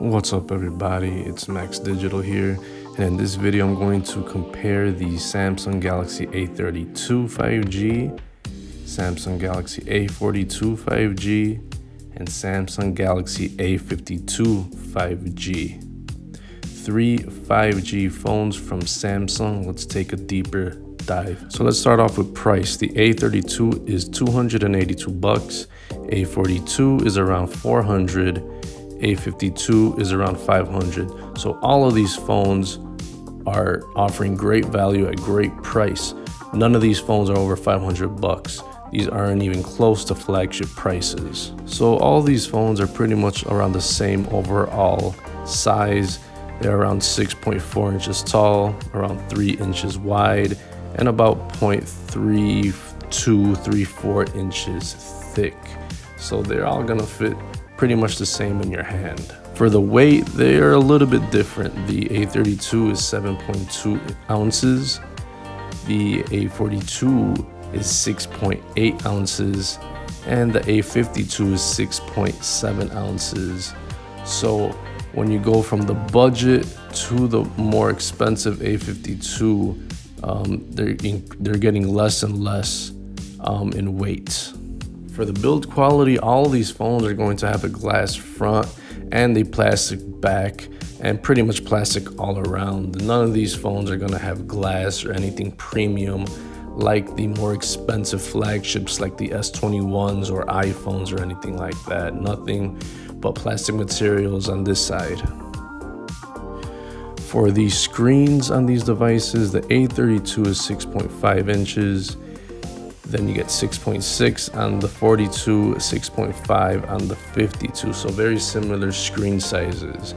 What's up everybody, it's Max Digital here, and in this video I'm going to compare the Samsung Galaxy A32 5G, Samsung Galaxy A42 5G, and Samsung Galaxy A52 5G. Three 5G phones from Samsung. Let's take a deeper dive. So let's start off with price. The A32 is $282, A42 is around $400, A52 is around $500. So all of these phones are offering great value at great price. None of these phones are over $500. These aren't even close to flagship prices. So all these phones are pretty much around the same overall size. They're around 6.4 inches tall, around 3 inches wide, and about 0.3234 inches thick. So they're all gonna fit pretty much the same in your hand. For the weight, they are a little bit different. The A32 is 7.2 ounces. The A42 is 6.8 ounces. And the A52 is 6.7 ounces. So when you go from the budget to the more expensive A52, they're getting less and less in weight. For the build quality, all of these phones are going to have a glass front and a plastic back, and pretty much plastic all around. None of these phones are going to have glass or anything premium like the more expensive flagships like the S21s or iPhones or anything like that. Nothing but plastic materials on this side. For the screens on these devices, the A32 is 6.5 inches. Then you get 6.6 on the 42, 6.5 on the 52. So very similar screen sizes.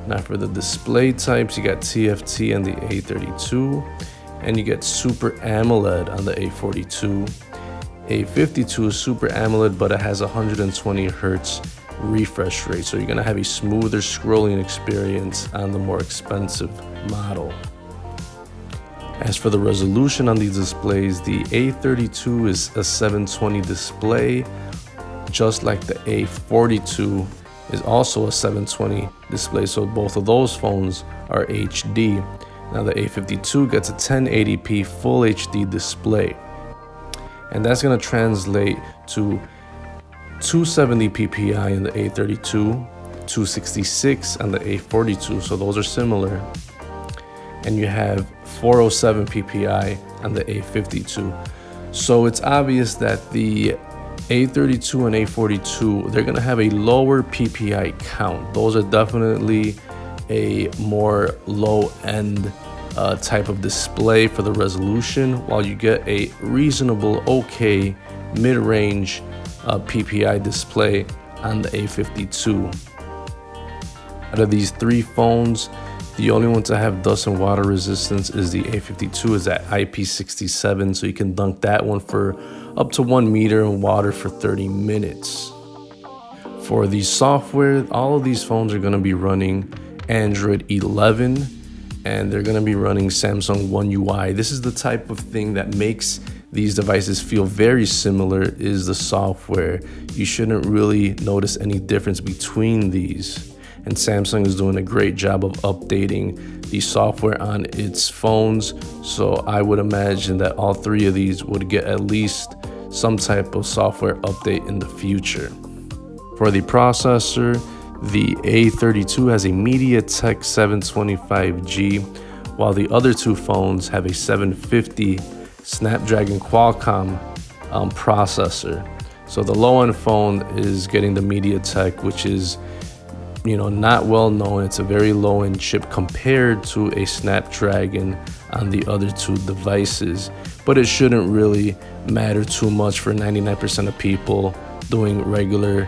Now for the display types, you got TFT on the A32, and you get Super AMOLED on the A42. A52 is Super AMOLED, but it has 120 Hertz refresh rate. So you're gonna have a smoother scrolling experience on the more expensive model. As for the resolution on these displays, the A32 is a 720 display, just like the A42 is also a 720 display. So both of those phones are HD. Now the A52 gets a 1080p full HD display, and that's gonna translate to 270 ppi in the A32, 266 on the A42, so those are similar. And you have 407 ppi on the A52. So it's obvious that the A32 and A42, they're gonna have a lower PPI count. Those are definitely a more low-end type of display for the resolution, while you get a reasonable, okay, mid-range PPI display on the A52. Out of these three phones, the only one to have dust and water resistance is the A52, is at IP67, so you can dunk that one for up to 1 meter in water for 30 minutes. For the software, all of these phones are going to be running Android 11, and they're going to be running Samsung One UI. This is the type of thing that makes these devices feel very similar, is the software. You shouldn't really notice any difference between these. And Samsung is doing a great job of updating the software on its phones. So I would imagine that all three of these would get at least some type of software update in the future. For the processor, the A32 has a MediaTek 725G, while the other two phones have a 750 Snapdragon Qualcomm processor. So the low-end phone is getting the MediaTek, which is, not well known. It's a very low-end chip compared to a Snapdragon on the other two devices, but it shouldn't really matter too much for 99% of people doing regular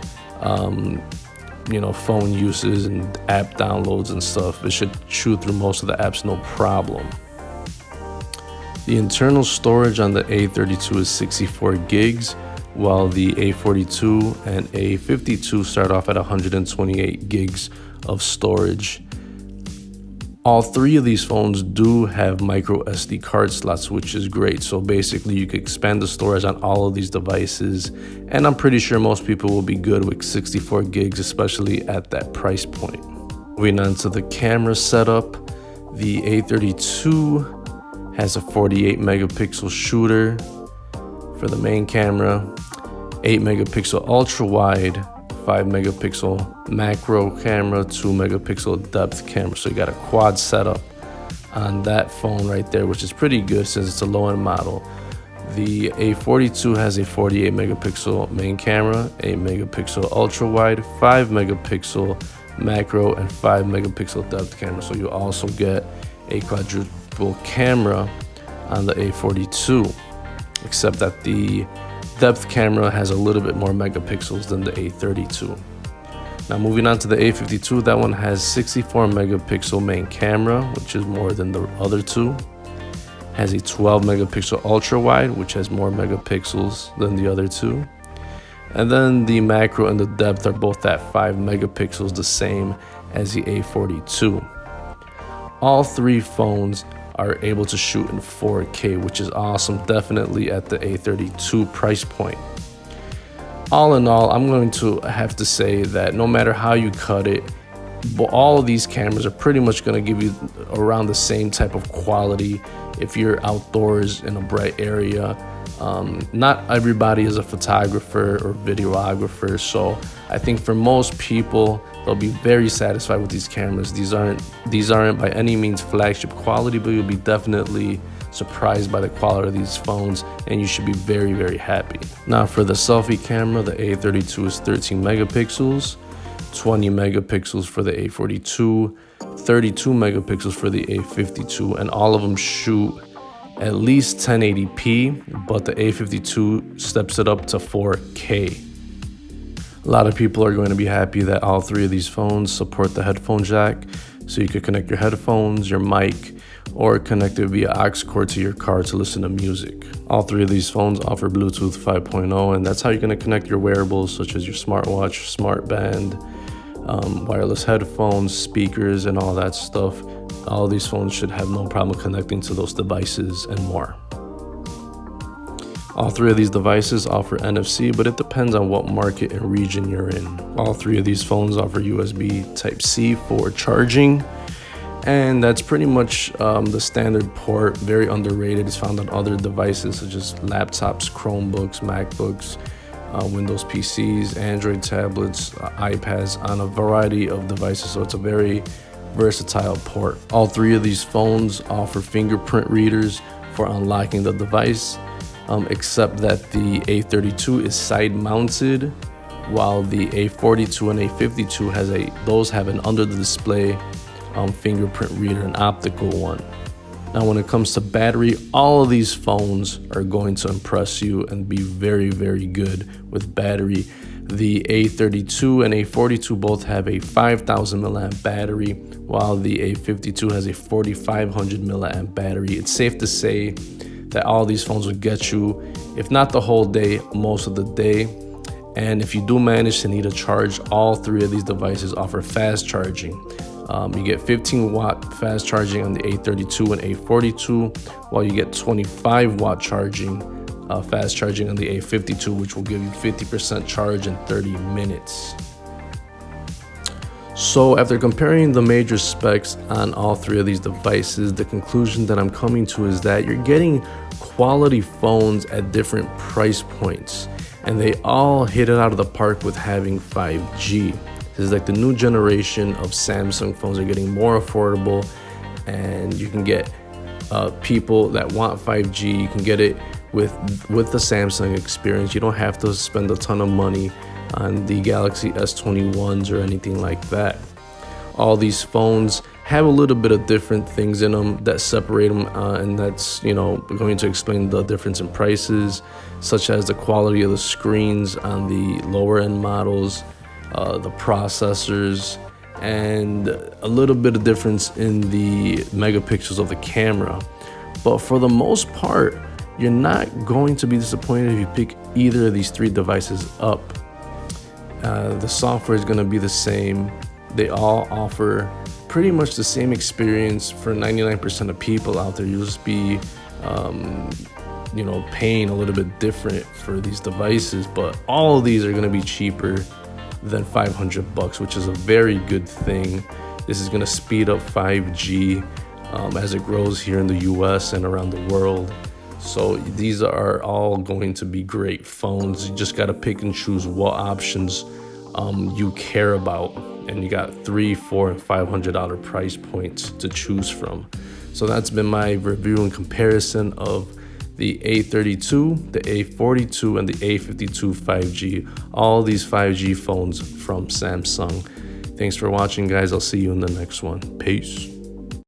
phone uses and app downloads and stuff. It should chew through most of the apps no problem. The internal storage on the A32 is 64 gigs, while the A42 and A52 start off at 128 gigs of storage. All three of these phones do have micro SD card slots, which is great. So basically you can expand the storage on all of these devices, and I'm pretty sure most people will be good with 64 gigs, especially at that price point. Moving on to the camera setup, the A32 has a 48 megapixel shooter for the main camera, 8 megapixel ultra wide, 5 megapixel macro camera, 2 megapixel depth camera. So you got a quad setup on that phone right there, which is pretty good since it's a low-end model. The A42 has a 48 megapixel main camera, 8 megapixel ultra wide, 5 megapixel macro, and 5 megapixel depth camera. So you also get a quadruple camera on the A42, except that the depth camera has a little bit more megapixels than the A32. Now moving on to the A52, that one has 64 megapixel main camera, which is more than the other two. Has a 12 megapixel ultra wide, which has more megapixels than the other two. And then the macro and the depth are both at 5 megapixels, the same as the A42. All three phones are able to shoot in 4K, which is awesome, definitely at the A32 price point. All in all, I'm going to have to say that no matter how you cut it, but all of these cameras are pretty much going to give you around the same type of quality if you're outdoors in a bright area. Not everybody is a photographer or videographer, so I think for most people they'll be very satisfied with these cameras. These aren't by any means flagship quality, but you'll be definitely surprised by the quality of these phones, and you should be very, very happy. Now for the selfie camera, the A32 is 13 megapixels, 20 megapixels for the A42, 32 megapixels for the A52, and all of them shoot at least 1080p, but the A52 steps it up to 4K. A lot of people are going to be happy that all three of these phones support the headphone jack, so you could connect your headphones, your mic, or connect it via aux cord to your car to listen to music. All three of these phones offer Bluetooth 5.0, and that's how you're going to connect your wearables such as your smartwatch, smart band, wireless headphones, speakers, and all that stuff. All these phones should have no problem connecting to those devices and more. All three of these devices offer NFC, but it depends on what market and region you're in. All three of these phones offer USB Type-C for charging, and that's pretty much the standard port. Very underrated. It's found on other devices such as laptops, Chromebooks, MacBooks, Windows PCs, Android tablets, iPads, on a variety of devices, so it's a very versatile port. All three of these phones offer fingerprint readers for unlocking the device, except that the A32 is side mounted, while the A42 and A52 those have an under the display fingerprint reader, an optical one. Now when it comes to battery, all of these phones are going to impress you and be very, very good with battery. The A32 and A42 both have a 5,000 milliamp battery, while the A52 has a 4,500 milliamp battery. It's safe to say that all these phones will get you, if not the whole day, most of the day. And if you do manage to need a charge, all three of these devices offer fast charging. You get 15-watt fast charging on the A32 and A42, while you get 25-watt charging, fast charging on the A52, which will give you 50% charge in 30 minutes. So after comparing the major specs on all three of these devices, the conclusion that I'm coming to is that you're getting quality phones at different price points, and they all hit it out of the park with having 5G. This is like the new generation of Samsung phones are getting more affordable, and you can get people that want 5G, you can get it with the Samsung experience. You don't have to spend a ton of money on the Galaxy S21s or anything like that. All these phones have a little bit of different things in them that separate them, and that's going to explain the difference in prices, such as the quality of the screens on the lower end models, the processors, and a little bit of difference in the megapixels of the camera. But for the most part, you're not going to be disappointed if you pick either of these three devices up. The software is going to be the same. They all offer pretty much the same experience for 99% of people out there. You'll just be paying a little bit different for these devices, but all of these are going to be cheaper than $500, which is a very good thing. This is going to speed up 5G as it grows here in the US and around the world. So these are all going to be great phones. You just got to pick and choose what options you care about, and you got $300, $400, and $500 price points to choose from. So that's been my review and comparison of the A32, the A42, and the A52 5G. All these 5G phones from Samsung. Thanks for watching, guys. I'll see you in the next one. Peace.